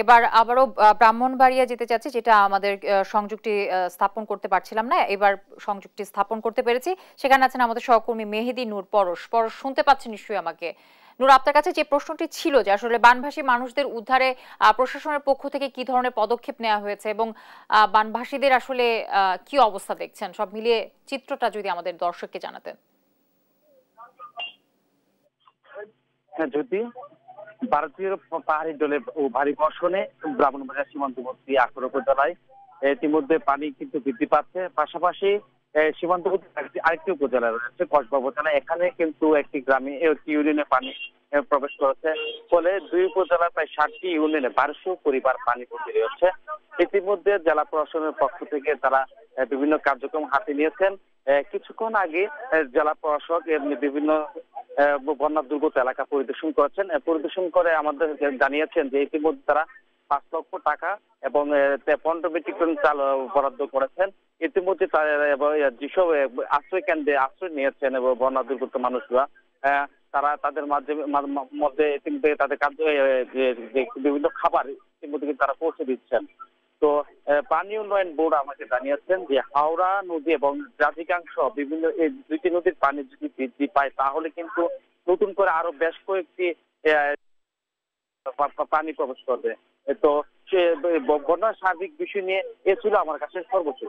এবার আবারও ব্রাহ্মণবাড়িয়া যেতে চাচ্ছি, যেটা আমাদের সংযুক্তি স্থাপন করতে পারছিলাম না, এবার সংযুক্তি স্থাপন করতে পেরেছি। সেখানে আছেন আমাদের সহকর্মী মেহেদী নূর পরশ। পরশ, শুনতে পাচ্ছেন নিশ্চয়ই আমাকে? নূর, আপনার কাছে যে প্রশ্নটি ছিল যে আসলে বানভাসী মানুষদের উদ্ধারে প্রশাসনের পক্ষ থেকে কি ধরনের পদক্ষেপ নেওয়া হয়েছে এবং বানভাসীদের আসলে কি অবস্থা দেখছেন, সব মিলিয়ে চিত্রটা যদি আমাদের দর্শককে জানাতেন। হ্যাঁ, যদি ভারতীয় পাহাড়ি ডলে ও ভারী বর্ষণে ব্রাহ্মণবাড়িয়া সীমান্তবর্তী 18 উপজেলায় ইতিমধ্যে পানি কিন্তু বৃদ্ধি পাচ্ছে। পাশাপাশি সীমান্তবর্তী আরেকটি উপজেলা রয়েছে কসবা উপজেলা, এখানে কিন্তু একটি গ্রামে একটি ইউনিয়নে পানি প্রবেশ করেছে। ফলে দুই উপজেলার প্রায় 60টি ইউনিয়নে 1200 পরিবার পানিবন্দী রয়েছে। ইতিমধ্যে জেলা প্রশাসনের পক্ষ থেকে তারা বিভিন্ন কার্যক্রম হাতে নিয়েছেন। কিছুক্ষণ আগে জেলা প্রশাসক বিভিন্ন বন্যা দুর্গত এলাকা পরিদর্শন করেছেন। পরিদর্শন করে আমাদের জানিয়েছেন যে ইতিমধ্যে তারা 5 লক্ষ টাকা এবং 15 মেট্রিক টন চাল বরাদ্দ করেছেন। ইতিমধ্যে যেসব আশ্রয় কেন্দ্রে আশ্রয় নিয়েছেন এবং বন্যা দুর্গত মানুষরা, তারা তাদের মধ্যে তাদের কার্য বিভিন্ন খাবার ইতিমধ্যে তারা পৌঁছে দিচ্ছেন। তো পানি উন্নয়ন বোর্ড আমাকে জানিয়েছেন যে হাওড়া নদী এবং রাধিকাংশ বিভিন্ন এই দুইটি নদীর পানি যদি বৃদ্ধি পায় তাহলে কিন্তু নতুন করে আরো বেশ কয়েকটি পানি প্রবেশ করবে। তো সে বন্যার সার্বিক বিষয় নিয়ে এ ছিল আমার কাছে সর্বোচ্চ।